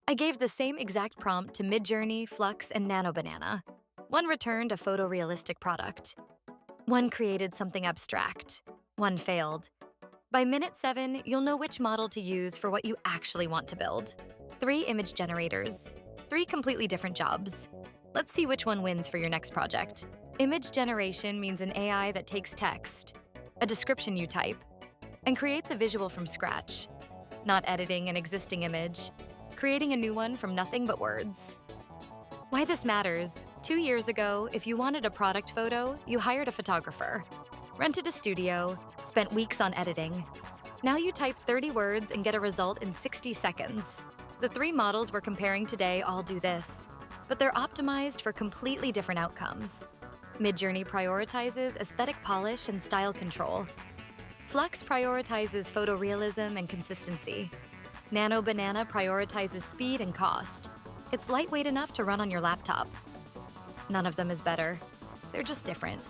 I gave the same exact prompt to Midjourney, Flux, and Nano. One returned a photorealistic product. One created something abstract. One failed. By minute 7, you'll know which model to use for what you actually want to build. 3 image generators. 3 completely different jobs. Let's see which one wins for your next project. Image generation means an AI that takes text, a description you type, and creates a visual from scratch. Not editing an existing image, creating a new one from nothing but words. Why this matters: 2 years ago, if you wanted a product photo, you hired a photographer, rented a studio, spent weeks on editing. Now you type 30 words and get a result in 60 seconds. The 3 models we're comparing today all do this, but they're optimized for completely different outcomes. Midjourney prioritizes aesthetic polish and style control. Flux prioritizes photorealism and consistency. Nano prioritizes speed and cost. It's lightweight enough to run on your laptop. None of them is better. They're just different.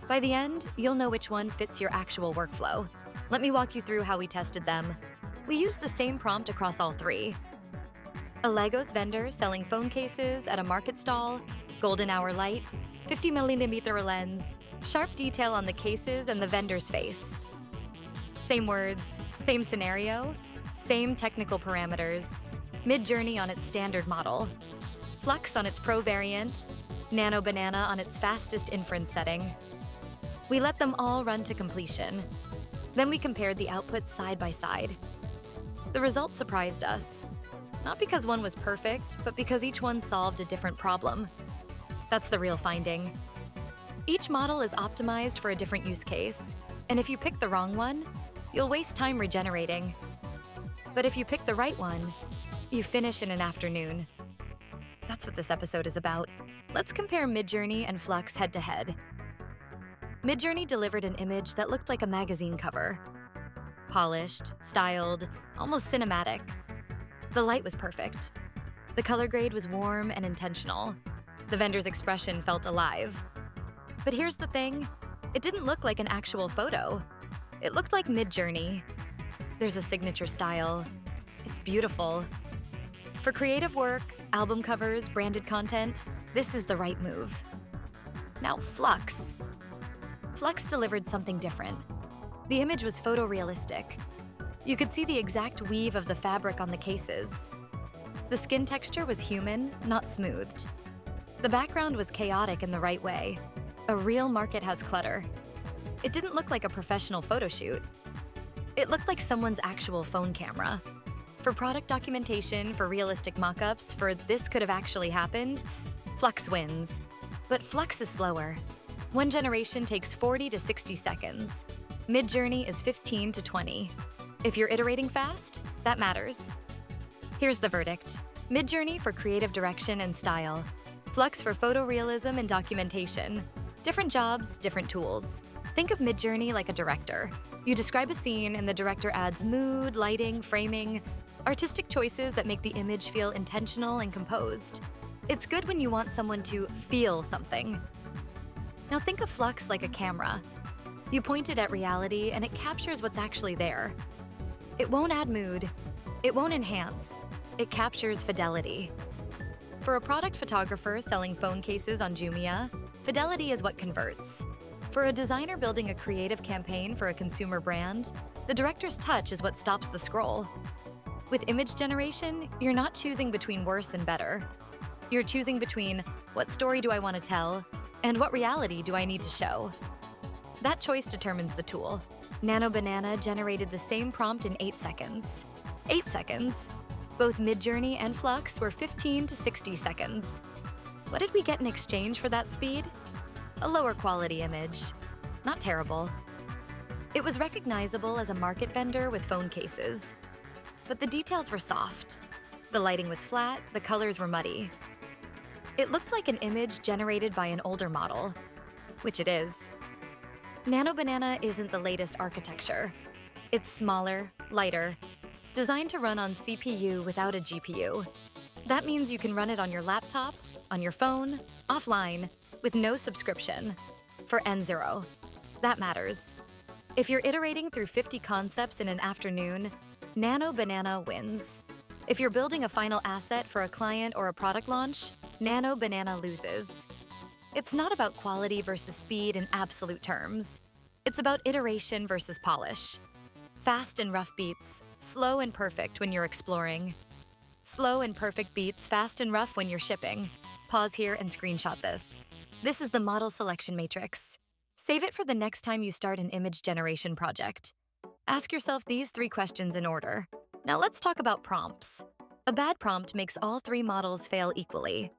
By the end, you'll know which one fits your actual workflow. Let me walk you through how we tested them. We used the same prompt across all 3. A Legos vendor selling phone cases at a market stall, golden hour light, 50mm lens, sharp detail on the cases and the vendor's face. Same words, same scenario, same technical parameters. Midjourney on its standard model, Flux on its Pro variant, Nano on its fastest inference setting. We let them all run to completion. Then we compared the outputs side by side. The results surprised us, not because one was perfect, but because each one solved a different problem. That's the real finding. Each model is optimized for a different use case, and if you pick the wrong one, you'll waste time regenerating. But if you pick the right one, you finish in an afternoon. That's what this episode is about. Let's compare Midjourney and Flux head-to-head. Midjourney delivered an image that looked like a magazine cover. Polished, styled, almost cinematic. The light was perfect. The color grade was warm and intentional. The vendor's expression felt alive. But here's the thing, it didn't look like an actual photo. It looked like Midjourney. There's a signature style. It's beautiful. For creative work, album covers, branded content, this is the right move. Now Flux. Flux delivered something different. The image was photorealistic. You could see the exact weave of the fabric on the cases. The skin texture was human, not smoothed. The background was chaotic in the right way. A real market has clutter. It didn't look like a professional photo shoot. It looked like someone's actual phone camera. For product documentation, for realistic mock-ups, for this could have actually happened, Flux wins. But Flux is slower. One generation takes 40 to 60 seconds. Midjourney is 15 to 20. If you're iterating fast, that matters. Here's the verdict. Midjourney for creative direction and style. Flux for photorealism and documentation. Different jobs, different tools. Think of Midjourney like a director. You describe a scene and the director adds mood, lighting, framing, artistic choices that make the image feel intentional and composed. It's good when you want someone to feel something. Now think of Flux like a camera. You point it at reality and it captures what's actually there. It won't add mood. It won't enhance. It captures fidelity. For a product photographer selling phone cases on Jumia, fidelity is what converts. For a designer building a creative campaign for a consumer brand, the director's touch is what stops the scroll. With image generation, you're not choosing between worse and better. You're choosing between what story do I want to tell and what reality do I need to show. That choice determines the tool. Nano generated the same prompt in 8 seconds. 8 seconds? Both Midjourney and Flux were 15 to 60 seconds. What did we get in exchange for that speed? A lower quality image. Not terrible. It was recognizable as a market vendor with phone cases. But the details were soft. The lighting was flat, the colors were muddy. It looked like an image generated by an older model, which it is. Nano isn't the latest architecture. It's smaller, lighter, designed to run on CPU without a GPU. That means you can run it on your laptop, on your phone, offline, with no subscription, for N0. That matters. If you're iterating through 50 concepts in an afternoon, Nano wins. If you're building a final asset for a client or a product launch, Nano Banana loses. It's not about quality versus speed in absolute terms. It's about iteration versus polish. Fast and rough beats, slow and perfect when you're exploring. Slow and perfect beats, fast and rough when you're shipping. Pause here and screenshot this. This is the model selection matrix. Save it for the next time you start an image generation project. Ask yourself these 3 questions in order. Now let's talk about prompts. A bad prompt makes all 3 models fail equally.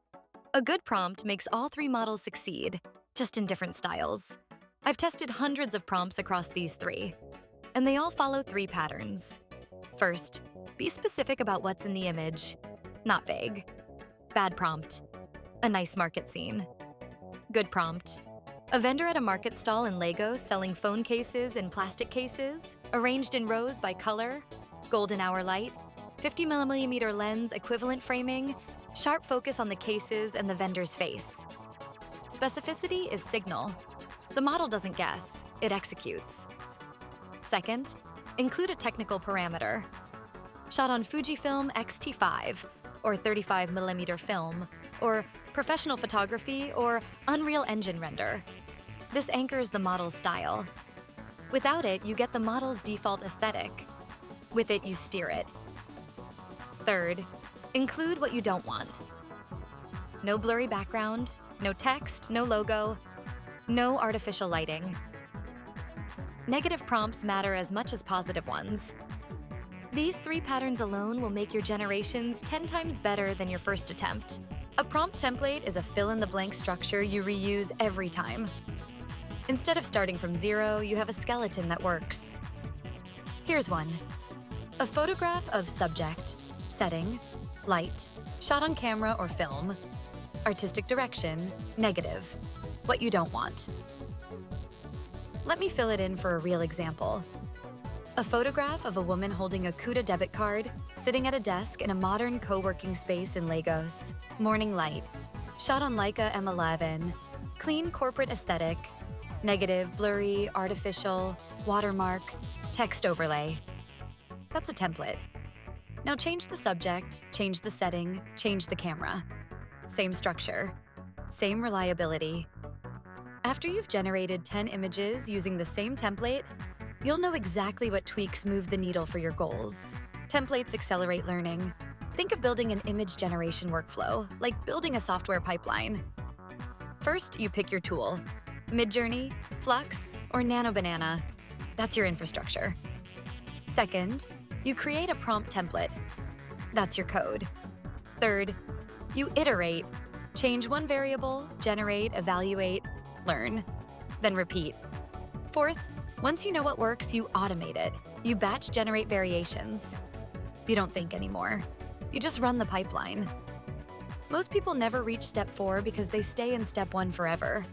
A good prompt makes all 3 models succeed, just in different styles. I've tested hundreds of prompts across these 3, and they all follow 3 patterns. First, be specific about what's in the image, not vague. Bad prompt, a nice market scene. Good prompt, a vendor at a market stall in Lagos selling phone cases in plastic cases, arranged in rows by color, golden hour light, 50mm lens equivalent framing, sharp focus on the cases and the vendor's face. Specificity is signal. The model doesn't guess, it executes. Second, include a technical parameter. Shot on Fujifilm X-T5, or 35mm film, or professional photography, or Unreal Engine render. This anchors the model's style. Without it, you get the model's default aesthetic. With it, you steer it. Third, include what you don't want. No blurry background, no text, no logo, no artificial lighting. Negative prompts matter as much as positive ones. These 3 patterns alone will make your generations 10 times better than your first attempt. A prompt template is a fill-in-the-blank structure you reuse every time. Instead of starting from 0, you have a skeleton that works. Here's one. A photograph of subject, setting, light, shot on camera or film, artistic direction, negative, what you don't want. Let me fill it in for a real example. A photograph of a woman holding a Kuda debit card, sitting at a desk in a modern co-working space in Lagos. Morning light, shot on Leica M11, clean corporate aesthetic, negative, blurry, artificial, watermark, text overlay. That's a template. Now change the subject, change the setting, change the camera. Same structure, same reliability. After you've generated 10 images using the same template, you'll know exactly what tweaks move the needle for your goals. Templates accelerate learning. Think of building an image generation workflow, like building a software pipeline. First, you pick your tool. Midjourney, Flux, or Nano Banana. That's your infrastructure. Second, you create a prompt template. That's your code. Third, you iterate. Change one variable, generate, evaluate, learn, then repeat. Fourth, once you know what works, you automate it. You batch generate variations. You don't think anymore. You just run the pipeline. Most people never reach step 4 because they stay in step 1 forever.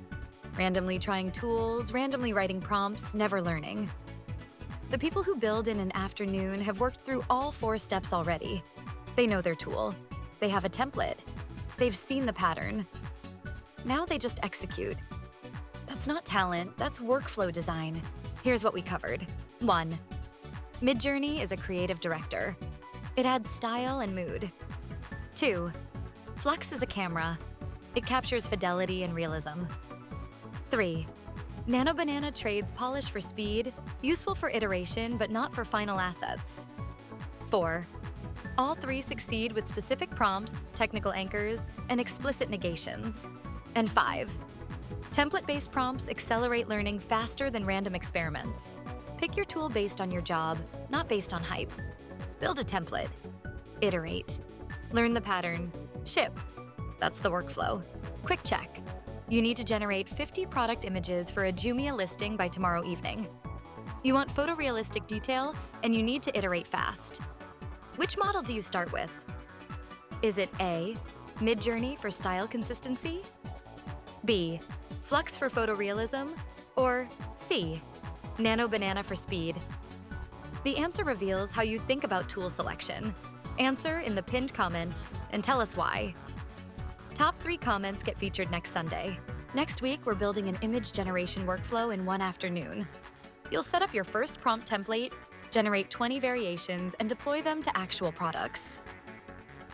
Randomly trying tools, randomly writing prompts, never learning. The people who build in an afternoon have worked through all 4 steps already. They know their tool. They have a template. They've seen the pattern. Now they just execute. That's not talent, that's workflow design. Here's what we covered. 1. Midjourney is a creative director. It adds style and mood. 2. Flux is a camera. It captures fidelity and realism. 3. Nano Banana trades polish for speed, useful for iteration but not for final assets. 4. All 3 succeed with specific prompts, technical anchors, and explicit negations. And 5. Template-based prompts accelerate learning faster than random experiments. Pick your tool based on your job, not based on hype. Build a template. Iterate. Learn the pattern. Ship. That's the workflow. Quick check. You need to generate 50 product images for a Jumia listing by tomorrow evening. You want photorealistic detail, and you need to iterate fast. Which model do you start with? Is it A, Midjourney for style consistency? B, Flux for photorealism? Or C, Nano Banana for speed? The answer reveals how you think about tool selection. Answer in the pinned comment and tell us why. Top 3 comments get featured next Sunday. Next week, we're building an image generation workflow in 1 afternoon. You'll set up your first prompt template, generate 20 variations, and deploy them to actual products.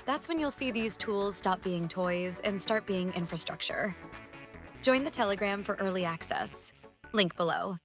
That's when you'll see these tools stop being toys and start being infrastructure. Join the Telegram for early access. Link below.